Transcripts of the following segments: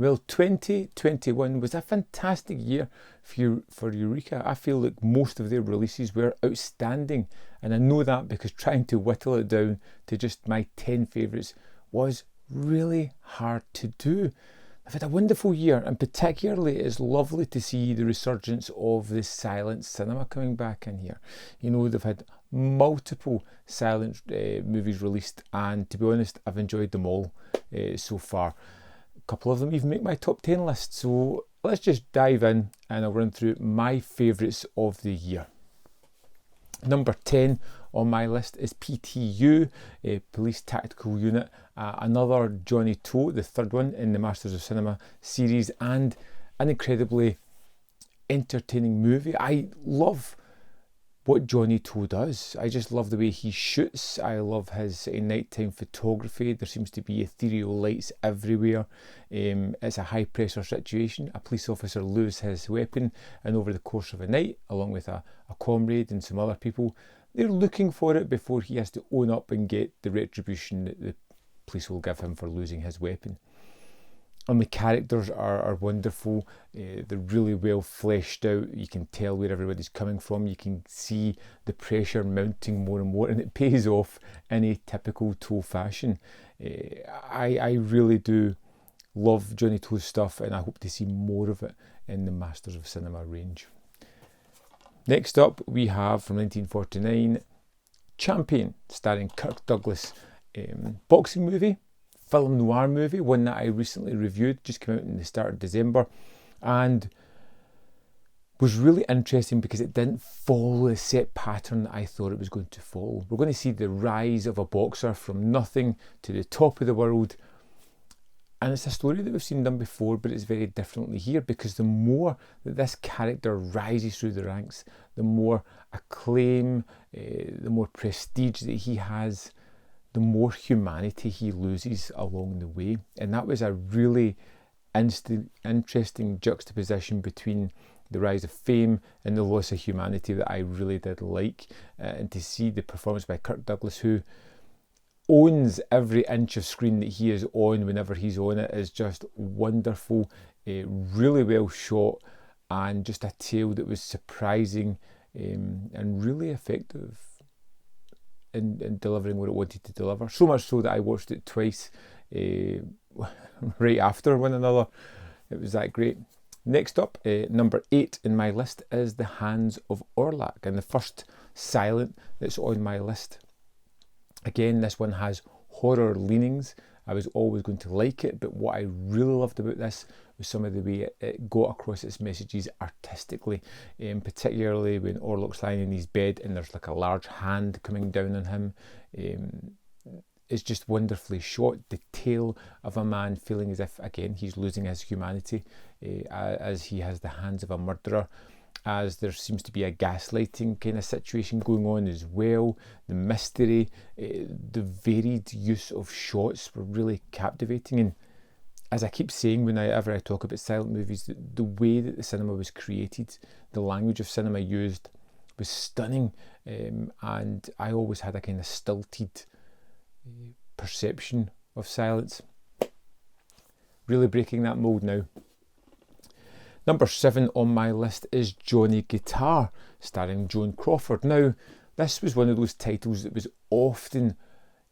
Well, 2021 was a fantastic year for Eureka. I feel like most of their releases were outstanding, and I know that because trying to whittle it down to just my 10 favourites was really hard to do. I've had a wonderful year, and particularly it's lovely to see the resurgence of the silent cinema coming back in here. You know, they've had multiple silent movies released, and to be honest, I've enjoyed them all so far. A couple of them even make my top 10 list, so let's just dive in and I'll run through my favourites of the year. Number 10 on my list is PTU, Police Tactical Unit, another Johnny To, the third one in the Masters of Cinema series, and an incredibly entertaining movie. I love what Johnny To does. I just love the way he shoots. I love his nighttime photography. There seems to be ethereal lights everywhere. It's a high pressure situation. A police officer loses his weapon, and over the course of a night, along with a comrade and some other people, they're looking for it before he has to own up and get the retribution that the police will give him for losing his weapon. And the characters are wonderful. They're really well fleshed out. You can tell where everybody's coming from. You can see the pressure mounting more and more, and it pays off in a typical To fashion. I really do love Johnny To's stuff, and I hope to see more of it in the Masters of Cinema range. Next up, we have from 1949, Champion, starring Kirk Douglas. Boxing movie. Film noir movie, one that I recently reviewed, just came out in the start of December, and was really interesting because it didn't follow the set pattern that I thought it was going to follow. We're going to see the rise of a boxer from nothing to the top of the world, and it's a story that we've seen done before, but it's very differently here, because the more that this character rises through the ranks, the more acclaim, the more prestige that he has, the more humanity he loses along the way. And that was a really interesting juxtaposition between the rise of fame and the loss of humanity that I really did like. And to see the performance by Kirk Douglas, who owns every inch of screen that he is on whenever he's on it, is just wonderful, really well shot, and just a tale that was surprising and really effective in delivering what it wanted to deliver. So much so that I watched it twice right after one another. It was that great. Next up, number 8 in my list is The Hands of ORLAC, and the first silent that's on my list. Again, this one has horror leanings. I was always going to like it, but what I really loved about this was some of the way it got across its messages artistically, particularly when ORLAC's lying in his bed and there's like a large hand coming down on him. It's just wonderfully shot. The tale of a man feeling as if, again, he's losing his humanity as he has the hands of a murderer, as there seems to be a gaslighting kind of situation going on as well. The mystery, the varied use of shots were really captivating. And as I keep saying whenever I talk about silent movies, the way that the cinema was created, the language of cinema used, was stunning. And I always had a kind of stilted perception of silence. Really breaking that mould now. Number 7 on my list is Johnny Guitar, starring Joan Crawford. Now, this was one of those titles that was often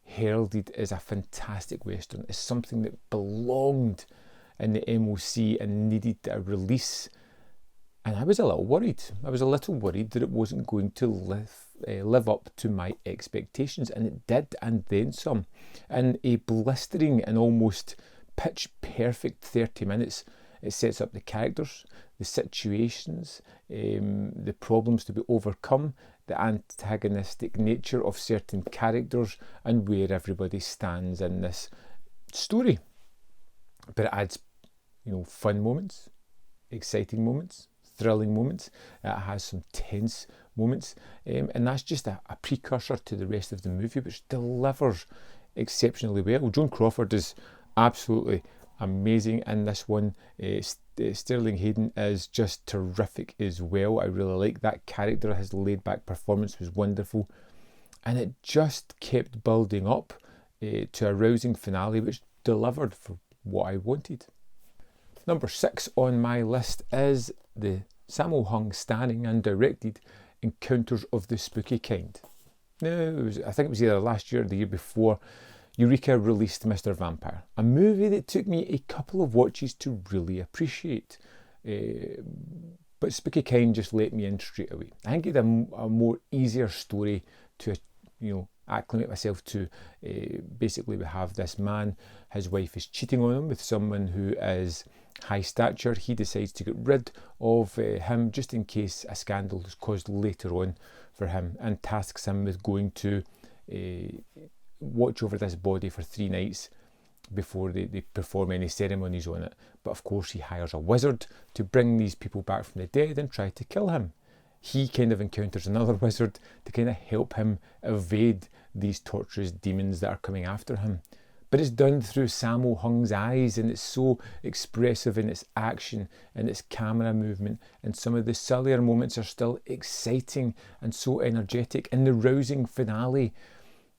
heralded as a fantastic Western, as something that belonged in the MOC and needed a release. And I was a little worried. I was a little worried that it wasn't going to live up to my expectations, and it did, and then some. In a blistering and almost pitch perfect 30 minutes, it sets up the characters, the situations, the problems to be overcome, the antagonistic nature of certain characters, and where everybody stands in this story. But it adds, fun moments, exciting moments, thrilling moments. It has some tense moments, and that's just a precursor to the rest of the movie, which delivers exceptionally well. Joan Crawford is absolutely amazing in this one. Sterling Hayden is just terrific as well. I really like that character. His laid back performance was wonderful, and it just kept building up to a rousing finale which delivered for what I wanted. Number 6 on my list is the SAMO hung standing and directed Encounters of the Spooky Kind. Now, I think it was either last year or the year before, Eureka released Mr. Vampire, a movie that took me a couple of watches to really appreciate. But Spooky Kind just let me in straight away. I think it's a more easier story to, acclimate myself to. Basically, we have this man, his wife is cheating on him with someone who is high stature. He decides to get rid of him just in case a scandal is caused later on for him, and tasks him with going to watch over this body for 3 nights before they perform any ceremonies on it. But of course he hires a wizard to bring these people back from the dead and try to kill him. He kind of encounters another wizard to kind of help him evade these torturous demons that are coming after him. But it's done through Sammo Hung's eyes, and it's so expressive in its action and its camera movement, and some of the sillier moments are still exciting and so energetic, and the rousing finale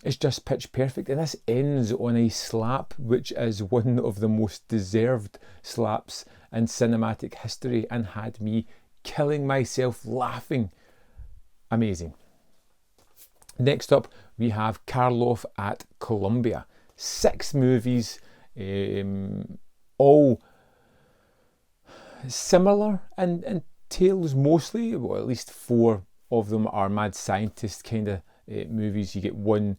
is just pitch perfect. And this ends on a slap which is one of the most deserved slaps in cinematic history and had me killing myself laughing. Amazing. Next up we have Karloff at Columbia. 6 movies, all similar in tales mostly, well, at least 4 of them are mad scientist kind of movies. You get one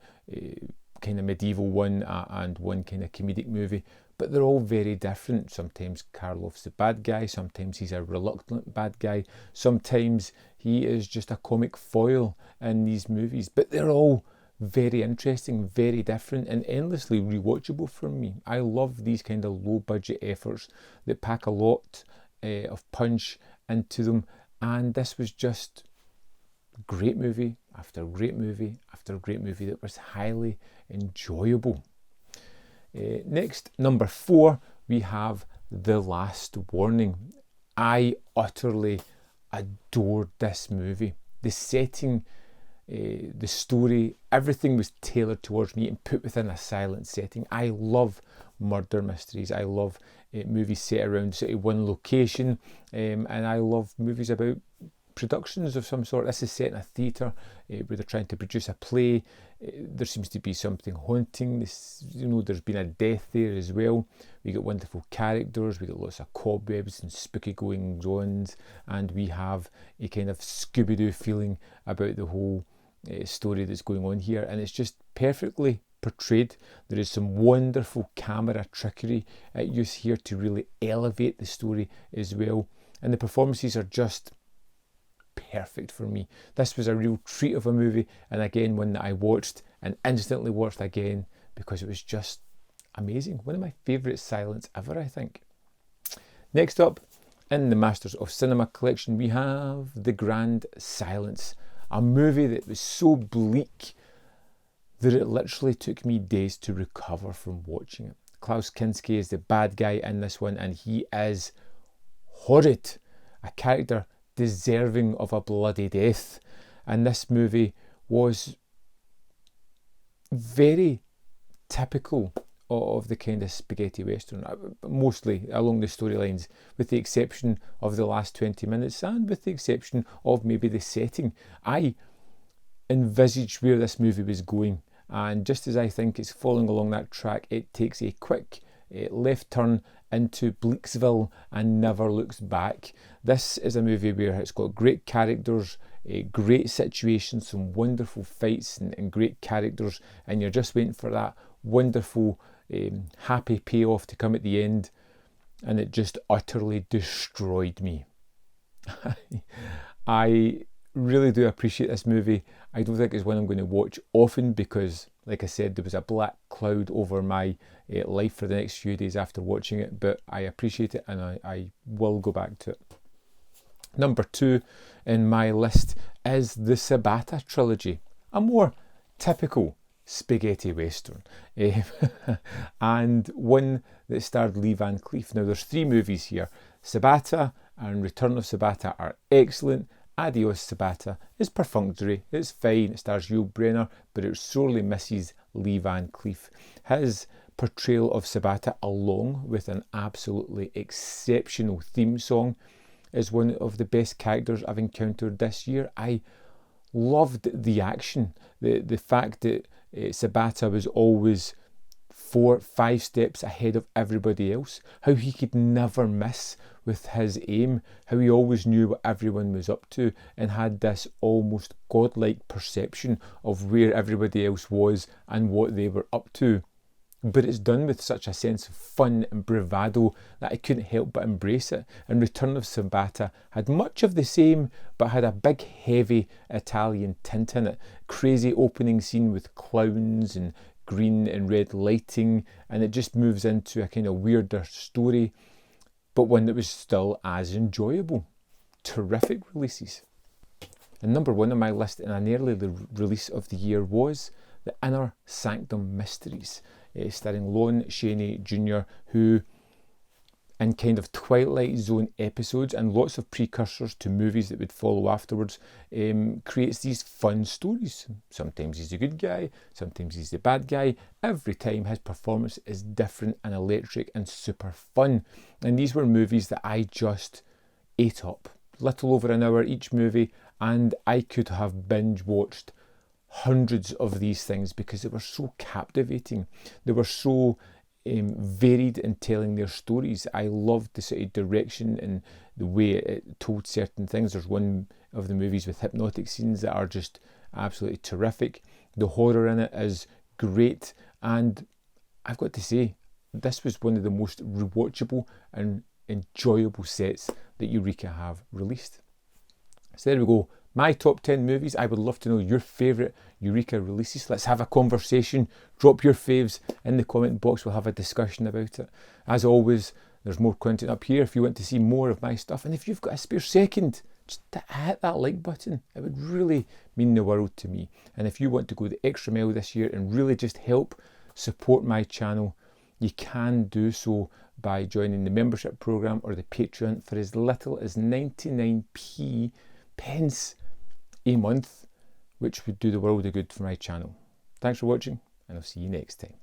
kind of medieval one and one kind of comedic movie, but they're all very different. Sometimes Karloff's the bad guy, sometimes he's a reluctant bad guy, sometimes he is just a comic foil in these movies, but they're all very interesting, very different, and endlessly rewatchable for me. I love these kind of low budget efforts that pack a lot of punch into them, and this was just great movie after great movie after great movie that was highly enjoyable. Next, number 4, we have The Last Warning. I utterly adored this movie. The setting, the story, everything was tailored towards me and put within a silent setting. I love murder mysteries. I love movies set around sort of one location, and I love movies about productions of some sort. This is set in a theatre where they're trying to produce a play. There seems to be something haunting. There's been a death there as well. We got wonderful characters. We got lots of cobwebs and spooky goings on, and we have a kind of Scooby-Doo feeling about the whole story that's going on here, and it's just perfectly portrayed. There is some wonderful camera trickery at use here to really elevate the story as well, and the performances are just perfect for me. This was a real treat of a movie, and again one that I watched and instantly watched again because it was just amazing. One of my favourite silents ever, I think. Next up in the Masters of Cinema collection we have The Grand Silence, a movie that was so bleak that it literally took me days to recover from watching it. Klaus Kinski is the bad guy in this one, and he is horrid, a character deserving of a bloody death, and this movie was very typical of the kind of spaghetti western, mostly along the storylines, with the exception of the last 20 minutes and with the exception of maybe the setting. I envisaged where this movie was going, and just as I think it's following along that track, it takes a quick left turn into Bleaksville and never looks back. This is a movie where it's got great characters, great situations, some wonderful fights and great characters, and you're just waiting for that wonderful happy payoff to come at the end, and it just utterly destroyed me. I really do appreciate this movie. I don't think it's one I'm going to watch often because, like I said, there was a black cloud over my life for the next few days after watching it, but I appreciate it and I will go back to it. Number 2 in my list is the SABATA trilogy, a more typical spaghetti western, and one that starred Lee Van Cleef. Now there's 3 movies here. SABATA and Return of SABATA are excellent. Adios SABATA is perfunctory, it's fine, it stars Yul Brynner, but it sorely misses Lee Van Cleef. His portrayal of Sabata, along with an absolutely exceptional theme song, is one of the best characters I've encountered this year. I loved the action, the fact that Sabata was always 4-5 steps ahead of everybody else, how he could never miss with his aim, how he always knew what everyone was up to and had this almost godlike perception of where everybody else was and what they were up to. But it's done with such a sense of fun and bravado that I couldn't help but embrace it. And Return of Sabata had much of the same, but had a big heavy Italian tint in it. Crazy opening scene with clowns and green and red lighting, and it just moves into a kind of weirder story, but one that was still as enjoyable. Terrific releases. And number one on my list in an early release of the year was The Inner Sanctum Mysteries, starring Lon Chaney Jr., who, in kind of Twilight Zone episodes and lots of precursors to movies that would follow afterwards, creates these fun stories. Sometimes he's the good guy, sometimes he's the bad guy. Every time his performance is different and electric and super fun. And these were movies that I just ate up. Little over an hour each movie, and I could have binge watched hundreds of these things because they were so captivating. They were so varied in telling their stories. I loved the sort of direction and the way it told certain things. There's one of the movies with hypnotic scenes that are just absolutely terrific. The horror in it is great, and I've got to say, this was one of the most rewatchable and enjoyable sets that Eureka have released. So there we go. My top 10 movies. I would love to know your favourite Eureka releases. Let's have a conversation. Drop your faves in the comment box. We'll have a discussion about it. As always, there's more content up here if you want to see more of my stuff. And if you've got a spare second, just hit that like button. It would really mean the world to me. And if you want to go the extra mile this year and really just help support my channel, you can do so by joining the membership program or the Patreon for as little as 99p a month, which would do the world of good for my channel. Thanks for watching, and I'll see you next time.